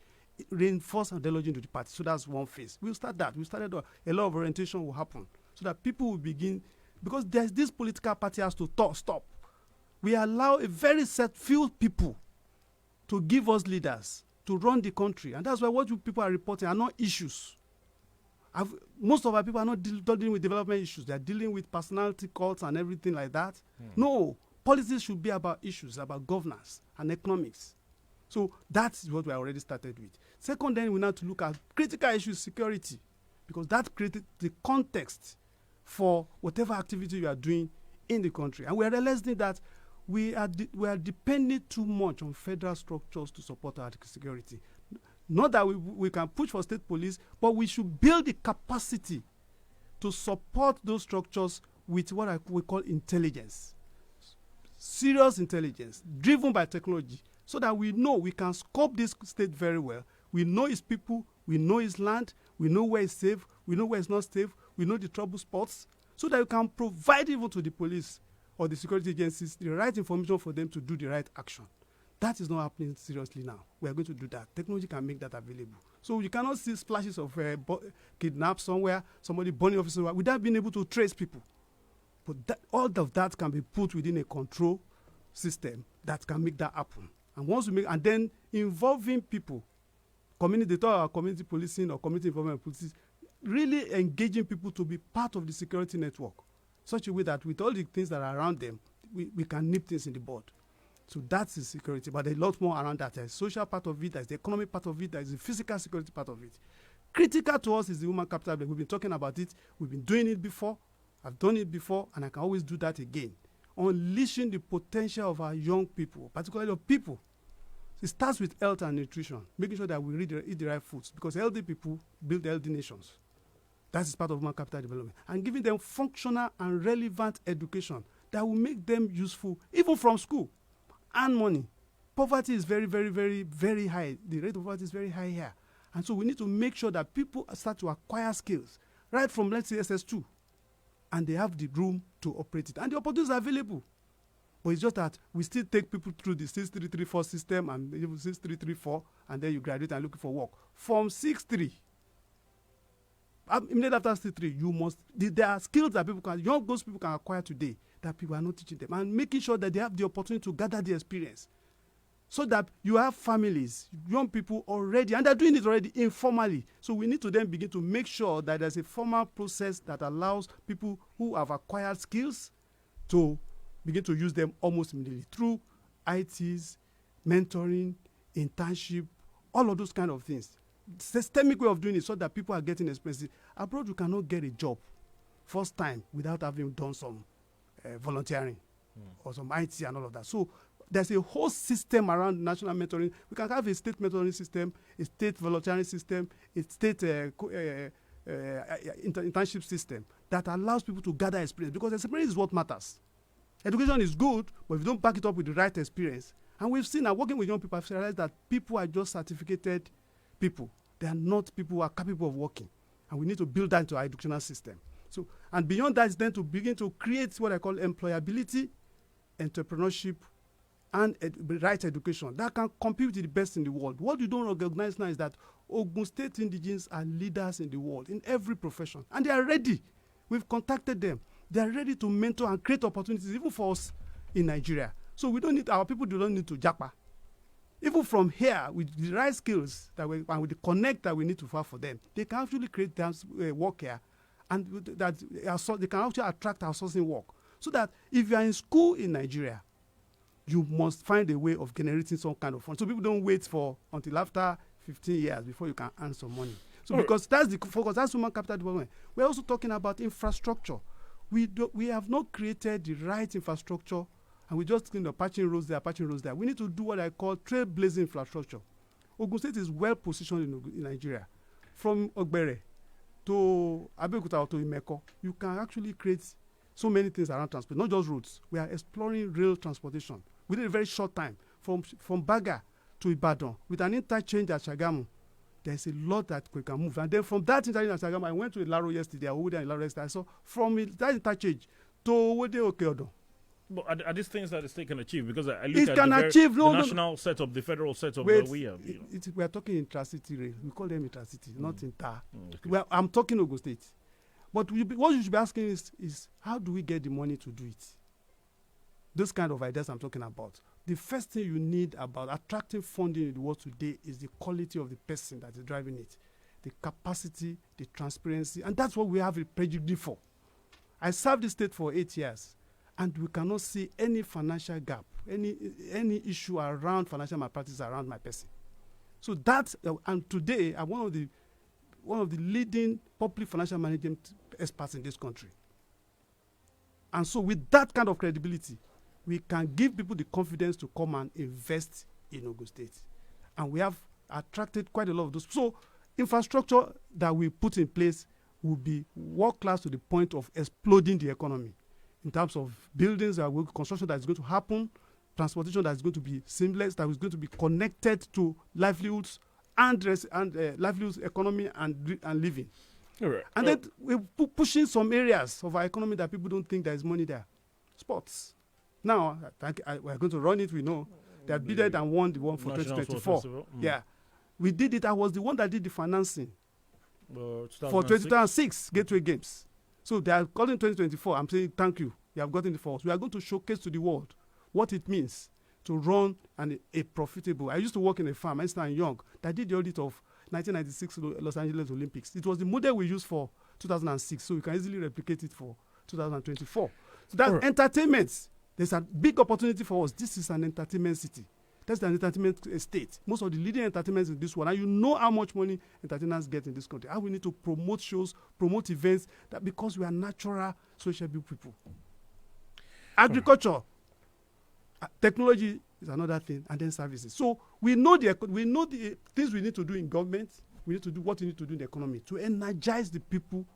Reinforce ideology into the party. So that's one phase. We'll start that. We started a lot of orientation will happen so that people will begin, because this political party has to stop. We allow a very set few people to give us leaders to run the country, and that's why what you people are reporting are not issues. Most of our people are not dealing with development issues. They are dealing with personality cults and everything like that. No, policies should be about issues, about governance and economics. So that's what we already started with. Second, then we now to look at critical issues, security, because that created the context for whatever activity you are doing in the country. And we are realizing that we are depending too much on federal structures to support our security. Not that we can push for state police, but we should build the capacity to support those structures with what we call intelligence, serious intelligence, driven by technology, so that we know we can scope this state very well. We know its people, we know its land, we know where it's safe, we know where it's not safe, we know the trouble spots, so that we can provide even to the police or the security agencies the right information for them to do the right action. That is not happening seriously now. We are going to do that. Technology can make that available. So you cannot see splashes of kidnap somewhere, somebody burning officer without being able to trace people. But all of that can be put within a control system that can make that happen. And once we make, and then involving people, they talk about community policing or community involvement policing, really engaging people to be part of the security network, such a way that with all the things that are around them, we can nip things in the bud. So that's the security, but there's a lot more around that. There's the social part of it, there's the economic part of it, there's the physical security part of it. Critical to us is the human capital. We've been talking about it, we've been doing it before, I've done it before, and I can always do that again. Unleashing the potential of our young people, particularly of people It starts with health and nutrition, making sure that we eat the right foods, because healthy people build healthy nations. That is part of human capital development. And giving them functional and relevant education that will make them useful, even from school, and money. Poverty is very, very, very, very high. The rate of poverty is very high here. And so we need to make sure that people start to acquire skills, right from, let's say, SS2, and they have the room to operate it. And the opportunities are available. But it's just that we still take people through the 6334 system and even 6334, and then you graduate and looking for work. From 63, immediately after 63, you must, there are skills that those people can acquire today that people are not teaching them, and making sure that they have the opportunity to gather the experience. So that you have families, young people already, and they're doing it already informally. So we need to then begin to make sure that there's a formal process that allows people who have acquired skills to begin to use them almost immediately through ITs, mentoring, internship, all of those kind of things. Systemic way of doing it so that people are getting experience. Abroad, you cannot get a job first time without having done some volunteering or some IT and all of that. So there's a whole system around national mentoring. We can have a state mentoring system, a state volunteering system, a state internship system that allows people to gather experience, because experience is what matters. Education is good, but if you don't back it up with the right experience, and we've seen that working with young people, I've realized that people are just certificated people. They are not people who are capable of working. And we need to build that into our educational system. So, and beyond that is then to begin to create what I call employability, entrepreneurship, and right education that can compete with the best in the world. What you don't recognize now is that Ogun State indigenes are leaders in the world in every profession, and they are ready. We've contacted them. They are ready to mentor and create opportunities even for us in Nigeria. So we don't need, our people do not need to japa. Even from here, with the right skills that we, and with the connect that we need to have for them, they can actually create work here, and that they can actually attract outsourcing work. So that if you are in school in Nigeria, you must find a way of generating some kind of fund. So people don't wait until after 15 years before you can earn some money. So because that's the focus, that's human capital development. We're also talking about infrastructure. We have not created the right infrastructure, and we just patching roads there, patching roads there. We need to do what I call trailblazing infrastructure. Ogun State is well positioned in Nigeria. From Ogbere to Abeokuta or to Imeko, you can actually create so many things around transport, not just roads. We are exploring rail transportation within a very short time, from Baga to Ibadan, with an interchange at Shagamu. There's a lot that we can move. And then from that interchange at Shagamu, I went to Ilaro yesterday. I was there in Ilaro yesterday. I saw from that interchange to Owode Okeodo. But are these things that the state can achieve? Because I look at the national setup, the federal setup that we have. We are talking intracity rail. We call them intracity, not inter. Okay. I'm talking Ogun State. But what you should be asking is how do we get the money to do it? Those kind of ideas I'm talking about. The first thing you need about attracting funding in the world today is the quality of the person that is driving it, the capacity, the transparency, and that's what we have a prejudice for. I served the state for 8 years, and we cannot see any financial gap, any issue around financial malpractice around my person. So that's and today I'm one of the leading public financial management experts in this country. And so with that kind of credibility, we can give people the confidence to come and invest in Ogun State. And we have attracted quite a lot of those. So infrastructure that we put in place will be world-class to the point of exploding the economy in terms of buildings, construction that is going to happen, transportation that is going to be seamless, that is going to be connected to livelihoods and livelihoods, economy and living. Right. And then we're pushing some areas of our economy that people don't think there is money there. Sports. Now, we're going to run it. We know they have bidded and won the one for 2024. Yeah. We did it. I was the one that did the financing for 2006 Gateway Games. So they are calling 2024. I'm saying thank you. You have gotten it for us. We are going to showcase to the world what it means to run a profitable. I used to work in a farm, Ernst & Young, that did the audit of 1996 Los Angeles Olympics. It was the model we used for 2006, so we can easily replicate it for 2024. So that's entertainment. There's a big opportunity for us. This is an entertainment city. That's an entertainment state. Most of the leading entertainments in this world, and you know how much money entertainers get in this country. How we need to promote shows, promote events, that because we are natural, sociable people. Agriculture, technology is another thing, and then services. So we know the things we need to do in government. We need to do what we need to do in the economy to energize the people.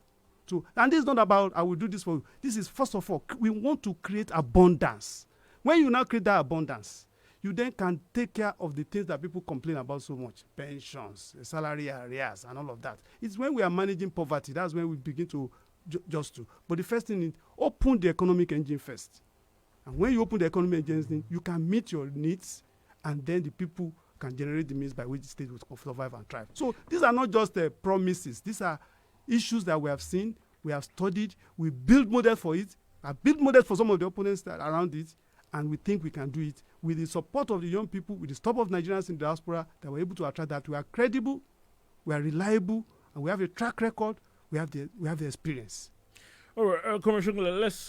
And this is not about I will do this for you. This is first of all we want to create abundance. When you now create that abundance, you then can take care of the things that people complain about so much: pensions, salary arrears, and all of that. It's when we are managing poverty that's when we begin to just to. But the first thing is open the economic engine first. And when you open the economic engine, you can meet your needs, and then the people can generate the means by which the state will survive and thrive. So these are not just promises. These are issues that we have seen, we have studied, we build models for it. I built models for some of the opponents that are around it, and we think we can do it with the support of the young people, with the support of Nigerians in the diaspora, that we're able to attract that. We are credible, we are reliable, and we have a track record, we have the experience. All right, Commissioner, let's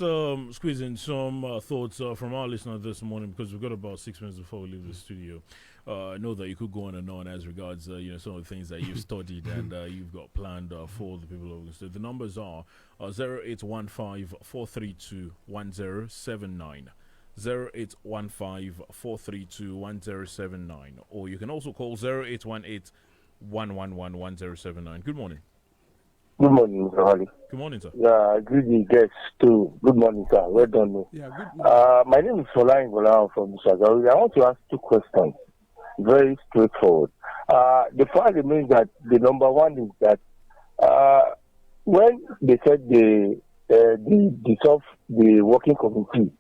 squeeze in some thoughts from our listener this morning, because we've got about 6 minutes before we leave the studio. I know that you could go on and on as regards some of the things that you've studied and you've got planned for the people of Ogun State. The numbers are 0815-432-1079, 0815-432-1079, or you can also call 0818-111-1079. Good morning. Good morning, Mr. Holly. Good morning, sir. Yeah, I greet the guests too. Good morning, sir. Well done. Yeah, good morning. My name is Fola Ngola from Shagawi. I want to ask 2 questions. Very straightforward. The fact remains that the number one is that when they said they dissolve the working committee,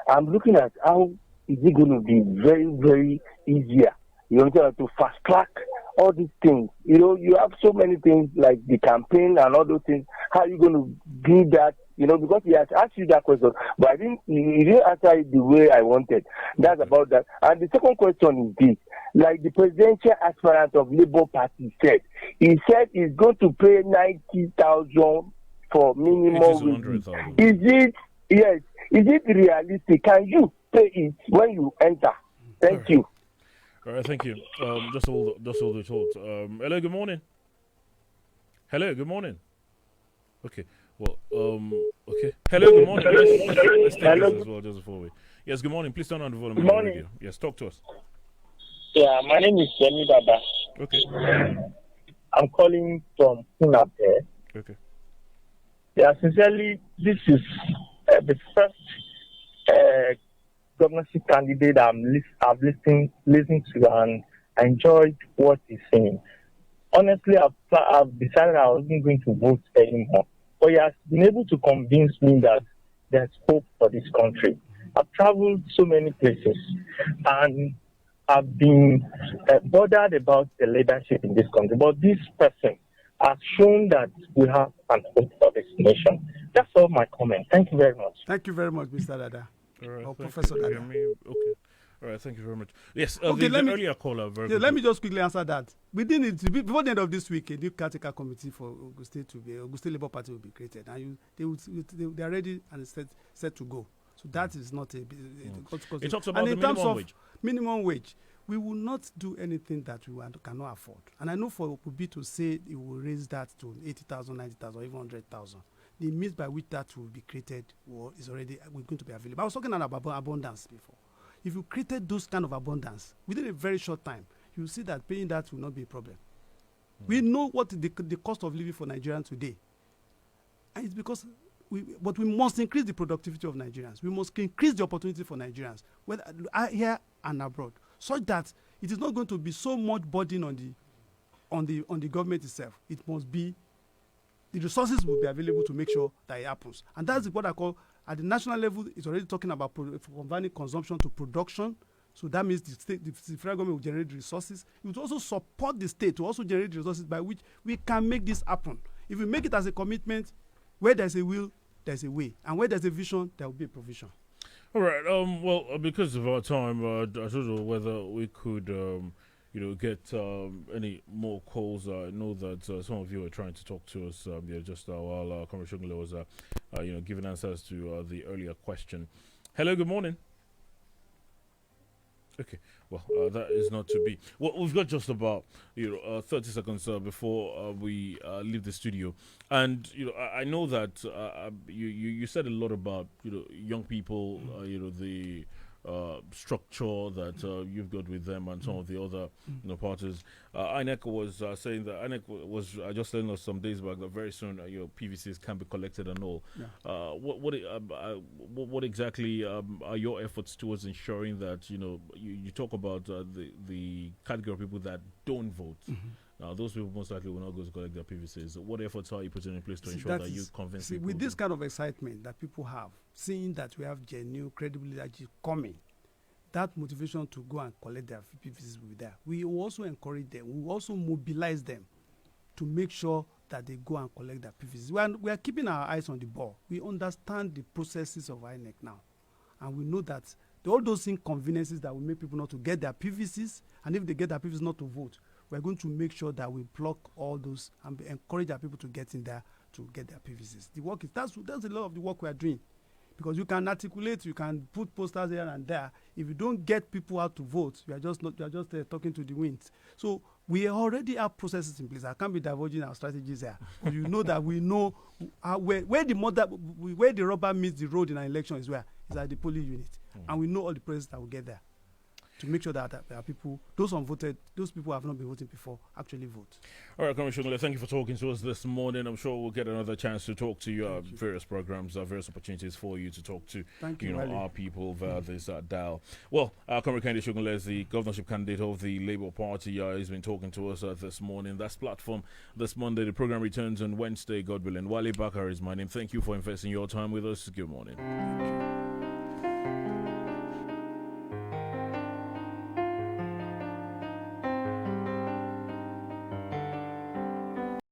I'm looking at how is it going to be very, very easier, to fast track all these things. You have so many things like the campaign and all those things. How are you going to do that? Because he has asked you that question, but I think he didn't answer it the way I wanted. That's about that. And the second question is this. Like the presidential aspirant of Labour Party said, he said he's going to pay 90,000 for minimum wage. Is it realistic? Can you pay it when you enter? Thank you. All right, thank you. Just hold the thought. Hello, good morning. Hello, good morning. Okay. Well, okay. Hello, good morning. Let's take this as well, just before we. Yes, good morning. Please turn on the volume. Good morning. Radio. Yes, talk to us. Yeah, my name is Yemi Baba. Okay. I'm calling from Punape. Okay. Yeah, sincerely, this is the first governorship candidate I've listened to and enjoyed what he's saying. Honestly, I've decided I wasn't going to vote anymore. But he has been able to convince me that there's hope for this country. I've traveled so many places and I've been bothered about the leadership in this country. But this person has shown that we have an hope for this nation. That's all my comment. Thank you very much. Thank you very much, Mr. Dada. All right, Professor Dada. Okay. All right, thank you very much. Yes, Okay, the earlier caller. Let me just quickly answer that. Before the end of this week, a new caretaker committee for Ogun State Labour Party will be created, and they are ready and set to go. So that is not a. It talks about the minimum wage. Minimum wage, we will not do anything that we cannot afford. And I know for Okubi to say it will raise that to 80,000, 90,000, or even 100,000. The means by which that will be created is already going to be available. I was talking about abundance before. If you created those kind of abundance within a very short time, you will see that paying that will not be a problem. We know what the cost of living for Nigerians today. And it's because we must increase the productivity of Nigerians. We must increase the opportunity for Nigerians, whether here and abroad, such that it is not going to be so much burden on the government itself. It must be the resources will be available to make sure that it happens. And that's what I call, at the national level, it's already talking about converting consumption to production. So that means the federal government will generate resources. It will also support the state to also generate resources by which we can make this happen. If we make it as a commitment, where there's a will, there's a way. And where there's a vision, there will be a provision. All right. Well, because of our time, I don't know whether we could, get any more calls. I know that some of you are trying to talk to us just while Commissioner was, giving answers to the earlier question. Hello, good morning. Okay, well, that is not to be. Well, we've got just about 30 seconds before we leave the studio, and I know that you said a lot about young people, the structure that you've got with them and some of the other parties. INEC was saying that INEC was just telling us some days back that very soon your PVCs can be collected and all. Yeah. What exactly are your efforts towards ensuring that you talk about the category of people that don't vote? Now, those people most likely will not go to collect their PVCs. What efforts are you putting in place to ensure that you convince people? With this kind of excitement that people have, seeing that we have genuine, credible leadership coming, that motivation to go and collect their PVCs will be there. We will also encourage them. We will also mobilize them to make sure that they go and collect their PVCs. We are keeping our eyes on the ball. We understand the processes of INEC now. And we know that all those inconveniences that will make people not to get their PVCs, and if they get their PVCs not to vote, we're going to make sure that we block all those and encourage our people to get in there to get their PVCs. The work is that's a lot of the work we are doing, because you can articulate, you can put posters here and there. If you don't get people out to vote, you are just talking to the wind. So we already have processes in place. I can't be divulging our strategies here. You know that we know where the rubber meets the road in an election is at the polling unit, and we know all the processes that will get there to make sure that there are people, those unvoted, those people who have not been voting before, actually vote. All right, Commissioner, thank you for talking to us this morning. I'm sure we'll get another chance to talk to you, various programs, various opportunities for you to talk to our people via this dial. Well, Comrade Kehinde Shogunle is the governorship candidate of the Labour Party. He's been talking to us this morning. That's Platform this Monday. The program returns on Wednesday, God willing. Wale Bakar is my name. Thank you for investing your time with us. Good morning.